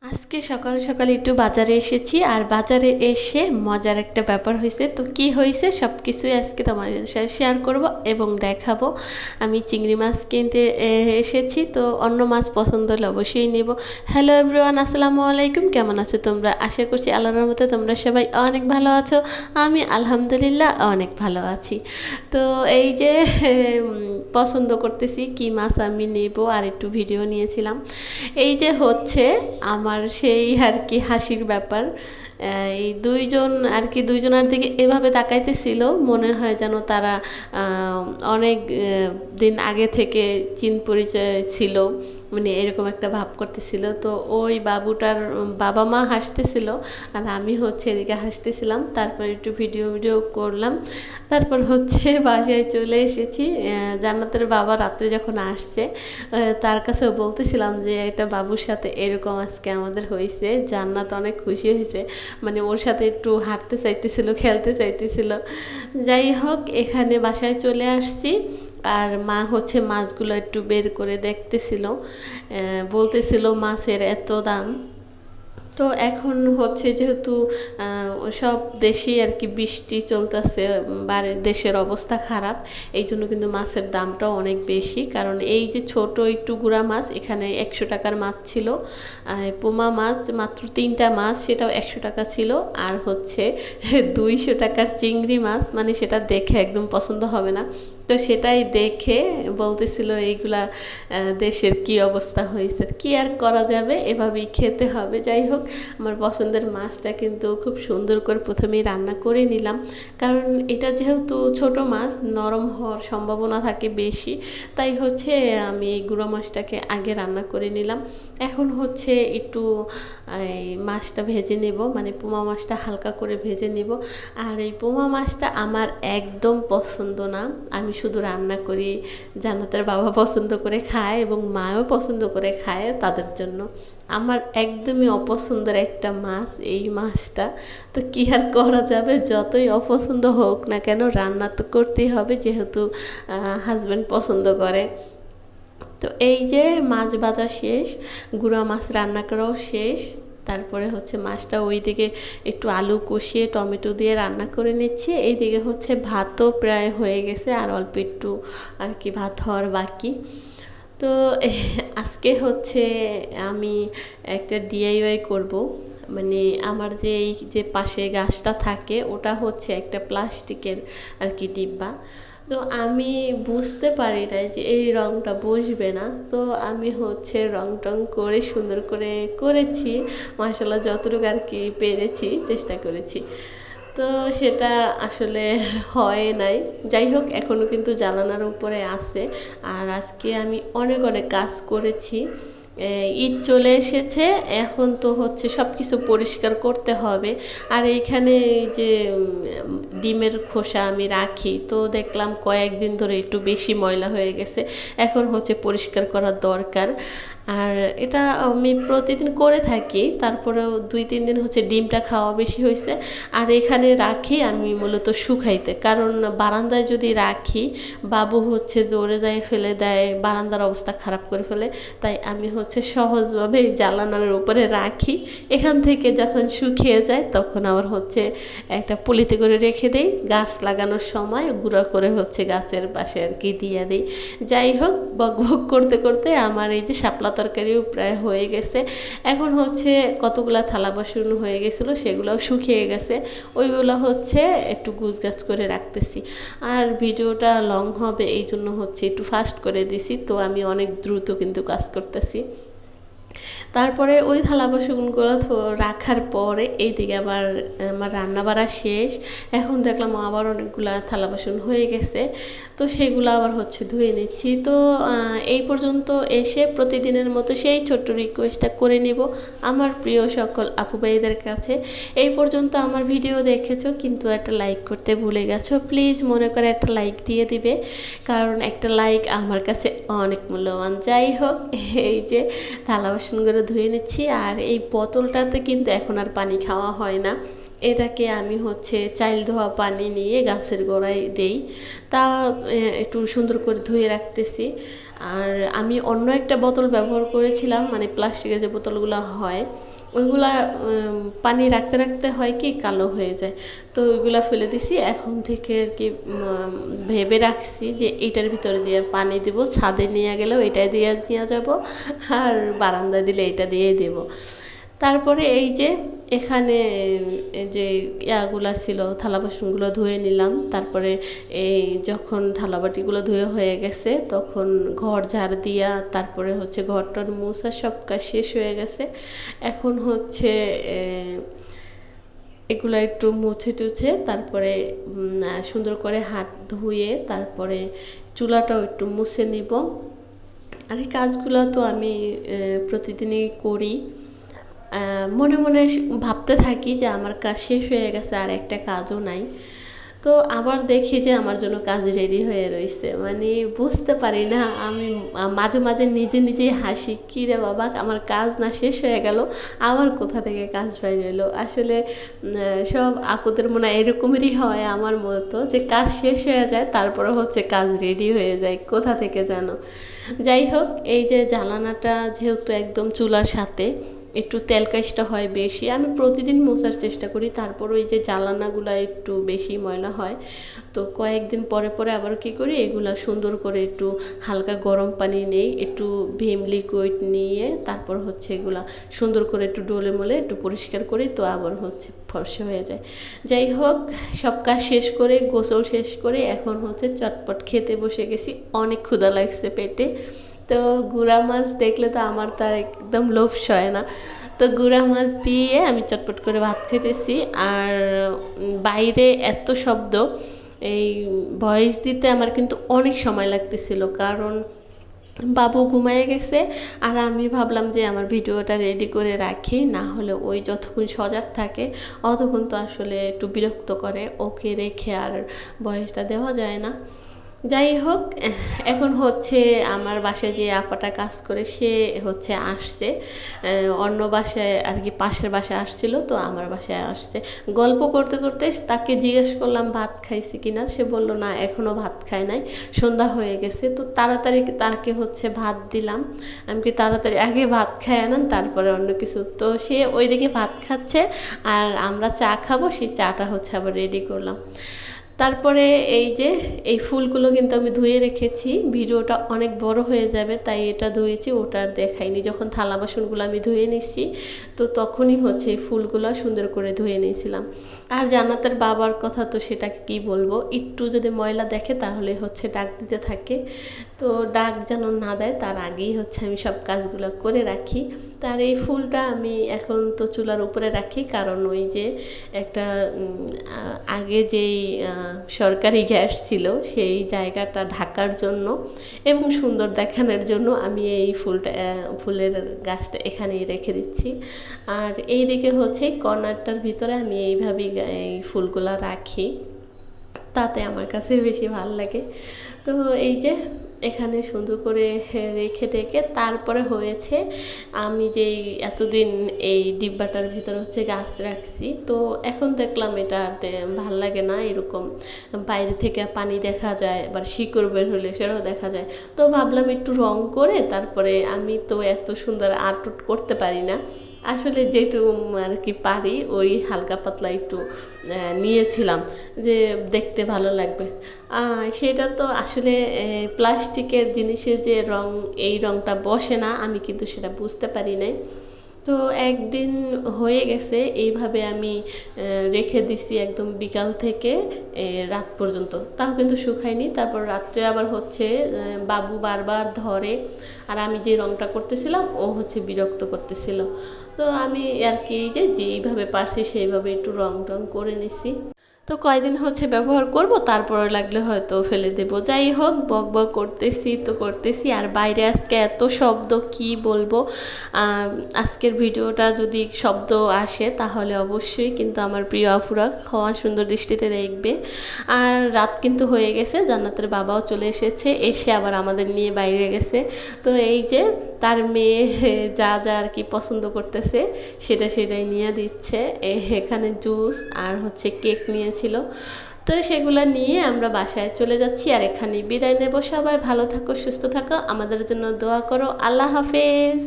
আজকে সকাল সকাল একটু বাজারে এসেছি আর বাজারে এসে মজার একটা ব্যাপার হয়েছে। তো কি হয়েছে সব কিছুই আজকে তোমাদের সাথে শেয়ার করব এবং দেখাবো। আমি চিংড়ি মাছ কিনতে এসেছি, তো অন্য মাছ পছন্দ হলে অবশ্যই নেব। হ্যালো এভরিওয়ান, আসসালামু আলাইকুম। কেমন আছো তোমরা? আশা করছি আল্লাহর রহমতে তোমরা সবাই অনেক ভালো আছো। আমি আলহামদুলিল্লাহ অনেক ভালো আছি। তো এই যে পছন্দ করতেছি কি মাছ আমি নেব আর একটু ভিডিও নিয়েছিলাম। এই যে হচ্ছে আমার সেই আর কি হাসির ব্যাপার। এই দুইজনের দিকে এভাবে তাকাইতেছিল, মনে হয় যেন তারা অনেক দিন আগে থেকে চিন পরিচয় ছিল, মানে এরকম একটা ভাব করতেছিল। তো ওই বাবুটার বাবা মা হাসতেছিল আর আমি হচ্ছে এদিকে হাসতেছিলাম। তারপর একটু ভিডিও করলাম। তারপর হচ্ছে বাসায় চলে এসেছি। জান্নাতের বাবা রাত্রে যখন আসছে তার কাছেও বলতেছিলাম যে একটা বাবুর সাথে এরকম আজকে আমাদের হয়েছে। জান্নাত অনেক খুশি হয়েছে, মানে ওর সাথে একটু হাঁটতে চাইতেছিল, খেলতে চাইতেছিল। যাই হোক, এখানে বাসায় চলে আসছি আর মা হচ্ছে মাছগুলো একটু বের করে দেখতেছিল, বলতেছিল মাছের এত দাম। তো এখন হচ্ছে যেহেতু সব দেশেই আর কি বৃষ্টি চলতেছে, দেশের অবস্থা খারাপ, এই জন্য কিন্তু মাছের দামটাও অনেক বেশি। কারণ এই যে ছোট একটু গুঁড়া মাছ এখানে 100 টাকার মাছ ছিল, পোমা মাছ মাত্র 3টা মাছ সেটাও 100 টাকা ছিল, আর হচ্ছে 200 টাকার চিংড়ি মাছ, মানে সেটা দেখে একদম পছন্দ হবে না। তো সেটাই দেখে বলতেছিল এইগুলা দেশের কি অবস্থা হয়েছে, কি আর করা যাবে, এভাবেই খেতে হবে। যাই হোক, আমার পছন্দের মাছটা কিন্তু খুব সুন্দর করে প্রথমেই রান্না করে নিলাম, কারণ এটা যেহেতু ছোট মাছ নরম হওয়ার সম্ভাবনা থাকে বেশি, তাই হচ্ছে আমি এই গুঁড়ো মাছটাকে আগে রান্না করে নিলাম। এখন হচ্ছে একটু এই মাছটা ভেজে নেব, মানে পোমা মাছটা হালকা করে ভেজে নেব। আর এই পোমা মাছটা আমার একদম পছন্দ না, আমি শুধু রান্না করি, জান্নাতের বাবা পছন্দ করে খায় এবং মাও পছন্দ করে খায়, তাদের জন্য। আমার একদমই অপছন্দের একটা মাছ এই মাছটা। তো কী আর করা যাবে, যতই অপছন্দ হোক না কেন রান্না তো করতেই হবে, যেহেতু হাজব্যান্ড পছন্দ করে। তো এই যে মাছ ভাজা শেষ, গুঁড়া মাছ রান্না করাও শেষ। তারপরে হচ্ছে মাছটা ওইদিকে একটু আলু কষিয়ে টমেটো দিয়ে রান্না করে নিচ্ছি। এইদিকে হচ্ছে ভাতও প্রায় হয়ে গেছে, আর অল্প একটু আর কি ভাত হওয়ার বাকি। তো আজকে হচ্ছে আমি একটা ডিআইওয়াই করব, মানে আমার যে এই যে পাশে গাছটা থাকে ওটা হচ্ছে একটা প্লাস্টিকের আর কি ডিব্বা। তো আমি বুঝতে পারি নাই যে এই রঙটা বসবে না, তো আমি হচ্ছে রং টং করে সুন্দর করে করেছি, মাশাআল্লাহ যতটুকু আর কি পেরেছি চেষ্টা করেছি। তো সেটা আসলে হয় নাই। যাই হোক, এখনও কিন্তু জানালার উপরে আছে। আর আজকে আমি অনেক অনেক কাজ করেছি। ঈদ চলে এসেছে, এখন তো হচ্ছে সব কিছু পরিষ্কার করতে হবে। আর এইখানে এই যে ডিমের খোসা আমি রাখি, তো দেখলাম কয়েকদিন ধরে একটু বেশি ময়লা হয়ে গেছে, এখন হচ্ছে পরিষ্কার করার দরকার। আর এটা আমি প্রতিদিন করে থাকি, তারপরেও 2-3 দিন হচ্ছে ডিমটা খাওয়া বেশি হয়েছে। আর এখানে রাখি আমি মূলত শুকাইতে, কারণ বারান্দায় যদি রাখি বাবু হচ্ছে দৌড়ে যায় ফেলে দেয়, বারান্দার অবস্থা খারাপ করে ফেলে। তাই আমি হচ্ছে সহজভাবে জানালার উপরে রাখি, এখান থেকে যখন শুকিয়ে যায় তখন আবার হচ্ছে একটা পলিতে করে রেখে দেই, গাছ লাগানোর সময় গুঁড়া করে হচ্ছে গাছের পাশে আর কি দিয়ে দিই। যাই হোক, বকবক করতে করতে আমার এই যে শাপলা তরকারিও প্রায় হয়ে গেছে। এখন হচ্ছে কতগুলা থালা বাসন হয়ে গেছিলো, সেগুলোও শুকিয়ে গেছে, ওইগুলো হচ্ছে একটু গুছগাছ করে রাখতেছি। আর ভিডিওটা লং হবে এই জন্য হচ্ছে একটু ফাস্ট করে দিছি, তো আমি অনেক দ্রুত কিন্তু কাজ করতেছি। তারপরে ওই থালা বাসনগুলো রাখার পরে এইদিকে আবার আমার রান্না বাড়া শেষ। এখন দেখলাম আবার অনেকগুলা থালা বাসন হয়ে গেছে, তো সেগুলো আবার হচ্ছে ধুয়ে নিচ্ছি। তো এই পর্যন্ত এসে প্রতিদিনের মতো সেই ছোট্ট রিকোয়েস্টটা করে নেব আমার প্রিয় সকল আপু ভাইদের কাছে। এই পর্যন্ত আমার ভিডিও দেখেছো কিন্তু একটা লাইক করতে ভুলে গেছো, প্লিজ মনে করে একটা লাইক দিয়ে দিবে, কারণ একটা লাইক আমার কাছে অনেক মূল্যবান। যাই হোক, এই যে থালা বাসনগুলো ধুয়ে নিচ্ছি। আর এই বোতলটাতে কিন্তু এখন আর পানি খাওয়া হয় না, এটাকে আমি হচ্ছে চাইল ধোয়া পানি নিয়ে গাছের গোড়ায় দেই, তা একটু সুন্দর করে ধুয়ে রাখতেছি। আর আমি অন্য একটা বোতল ব্যবহার করেছিলাম, মানে প্লাস্টিকের যে বোতলগুলো হয় ওইগুলা পানি রাখতে রাখতে হয় কি কালো হয়ে যায়, তো ওইগুলা ফেলে দিছি। এখন থেকে আর কি ভেবে রাখছি যে এইটার ভিতরে দিয়ে পানি দেব, ছাদে নিয়ে গেলেও এটাই দিয়ে নিয়ে যাব, আর বারান্দায় দিলে এটা দিয়েই দেব। তারপরে এই যে এখানে যে ইয়াগুলা ছিল থালা বাসনগুলো ধুয়ে নিলাম। তারপরে এই যখন থালা বাটিগুলো ধুয়ে হয়ে গেছে তখন ঘর ঝাড় দিয়া তারপরে হচ্ছে ঘরটার মোছা সব কাজ শেষ হয়ে গেছে। এখন হচ্ছে এগুলো একটু মুছে টুছে তারপরে সুন্দর করে হাত ধুয়ে তারপরে চুলাটাও একটু মুছে নিব। আর এই কাজগুলো তো আমি প্রতিদিনই করি। মনে মনে ভাবতে থাকি যে আমার কাজ শেষ হয়ে গেছে, আর একটা কাজও নাই। তো আবার দেখি যে আমার জন্য কাজ রেডি হয়ে রয়েছে, মানে বুঝতে পারি না। আমি মাঝে মাঝে নিজে নিজেই হাসি, কী রে বাবা, আমার কাজ না শেষ হয়ে গেল, আবার কোথা থেকে কাজ পাই এলো। আসলে সব আপুদের মনে হয় এরকমেরই হয় আমার মতো, যে কাজ শেষ হয়ে যায় তারপরে হচ্ছে কাজ রেডি হয়ে যায় কোথা থেকে জানো। যাই হোক, এই যে জ্বালানাটা যেহেতু একদম চুলার সাথে, একটু তেল কাজটা হয় বেশি। আমি প্রতিদিন মোছার চেষ্টা করি, তারপর ওই যে জ্বালানাগুলো একটু বেশি ময়লা হয়, তো কয়েকদিন পরে পরে আবার কি করি, এগুলা সুন্দর করে একটু হালকা গরম পানি নেই, একটু ভিম লিকুইড নিয়ে তারপর হচ্ছে এগুলা সুন্দর করে একটু ডলে মলে একটু পরিষ্কার করি, তো আবার হচ্ছে ফর্সা হয়ে যায়। যাই হোক, সব কাজ শেষ করে গোসল শেষ করে এখন হচ্ছে চটপট খেতে বসে গেছি। অনেক ক্ষুধা লাগছে পেটে, তো গুড়া মাছ দেখলে তো আমার তার একদম লোভ সয় না। তো গুড়া মাছ দিয়ে আমি চটপট করে ভাত খেতেছি। আর বাইরে এত শব্দ, এই ভয়েস দিতে আমার কিন্তু অনেক সময় লাগতেছিল, কারণ বাবু ঘুমায় গেছে। আর আমি ভাবলাম যে আমার ভিডিওটা রেডি করে রাখি, না হলে ওই যতক্ষণ সজাগ থাকে অতক্ষণ তো আসলে একটু বিরক্ত করে, ওকে রেখে আর ভয়েসটা দেওয়া যায় না। যাই হোক, এখন হচ্ছে আমার বাসায় যে আপাটা কাজ করে সে হচ্ছে আসছে, অন্য বাসায় আর কি পাশের বাসায় আসছিল, তো আমার বাসায় আসছে। গল্প করতে করতে তাকে জিজ্ঞেস করলাম ভাত খাইছি কিনা, সে বলল না এখনও ভাত খায় নাই, সন্ধ্যা হয়ে গেছে। তো তাড়াতাড়ি তাকে হচ্ছে ভাত দিলাম। আমি কি তাড়াতাড়ি আগে ভাত খাই আনান তারপরে অন্য কিছু। তো সে ওইদিকে ভাত খাচ্ছে আর আমরা চা খাবো, সেই চাটা হচ্ছে আবার রেডি করলাম। তারপরে এই যে এই ফুলগুলো কিন্তু আমি ধুয়ে রেখেছি, ভিডিওটা অনেক বড় হয়ে যাবে তাই এটা ধুয়েছি, ওটা আর দেখাইনি। যখন থালা বাসনগুলো আমি ধুয়ে নিচ্ছি তো তখনই হচ্ছে এই ফুলগুলো সুন্দর করে ধুয়ে নিয়েছিলাম। আর জান্নাতের বাবার কথা তো সেটা কি বলবো, একটু যদি ময়লা দেখে তাহলে হচ্ছে ডাক দিতে থাকে, তো ডাক যেন না দেয় তার আগেই হচ্ছে আমি সব কাজগুলো করে রাখি। তার এই ফুলটা আমি এখন তো চুলার উপরে রাখি, কারণ ওই যে একটা আগে যেই সরকারি গ্যাস ছিল সেই জায়গাটা ঢাকার জন্য এবং সুন্দর দেখানোর জন্য আমি এই ফুলের গাছটা এখানেই রেখে দিচ্ছি। আর এই দিকে হচ্ছে কর্নারটার ভিতরে আমি এইভাবেই এই ফুলগুলো রাখি, তাতে আমার কাছে বেশি ভালো লাগে। তো এই যে এখানে সুন্দর করে রেখে টেকে তারপরে হয়েছে আমি যেই এতদিন এই ডিব্বাটার ভিতরে হচ্ছে গাছ রাখছি, তো এখন দেখলাম এটা আর ভাল লাগে না, এরকম বাইরে থেকে পানি দেখা যায়, আবার শিকড় বের হলে সেটাও দেখা যায়। তো ভাবলাম একটু রং করে তারপরে, আমি তো এত সুন্দর আর্ট করতে পারি না, আসলে যেটুকু আর কি পারি ওই হালকা পাতলা একটু নিয়েছিলাম যে দেখতে ভালো লাগবে। সেটা তো আসলে প্লাস্টিকের জিনিসে যে রং, এই রংটা বসে না, আমি কিন্তু সেটা বুঝতে পারি নাই। তো একদিন হয়ে গেছে এইভাবে আমি রেখে দিছি একদম বিকাল থেকে রাত পর্যন্ত, তাও কিন্তু শুকায়নি। তারপর রাত্রে আবার হচ্ছে বাবু বারবার ধরে, আর আমি যে রংটা করতেছিলাম ও হচ্ছে বিরক্ত করতেছিল। তো আমি আর কি যেইভাবে পারছি সেইভাবে একটু রং টং করে নিছি। তো কয়দিন হচ্ছে ব্যবহার করব, তারপরে লাগলে হয়তো ফেলে দেব। যাই হোক, বক বক করতেছি তো করতেছি, আর বাইরে আজকে এত শব্দ কি বলবো। আজকের ভিডিওটা যদি শব্দ আসে তাহলে অবশ্যই কিন্তু আমার প্রিয় আপুরা ক্ষমা সুন্দর দৃষ্টিতে দেখবে। আর রাত কিন্তু হয়ে গেছে, জান্নাতের বাবাও চলে এসেছে, এসে আবার আমাদের নিয়ে বাইরে গেছে। তো এই যে তার মেয়ে যা যা আর কি পছন্দ করতেছে সেটাই নিয়ে দিচ্ছে। এখানে জুস আর হচ্ছে কেক নিয়েছিল, তো সেগুলো নিয়ে আমরা বাসায় চলে যাচ্ছি। আর এখানে বিদায় নেব। সবাই ভালো থাকো, সুস্থ থাকো, আমাদের জন্য দোয়া করো। আল্লাহ হাফেজ।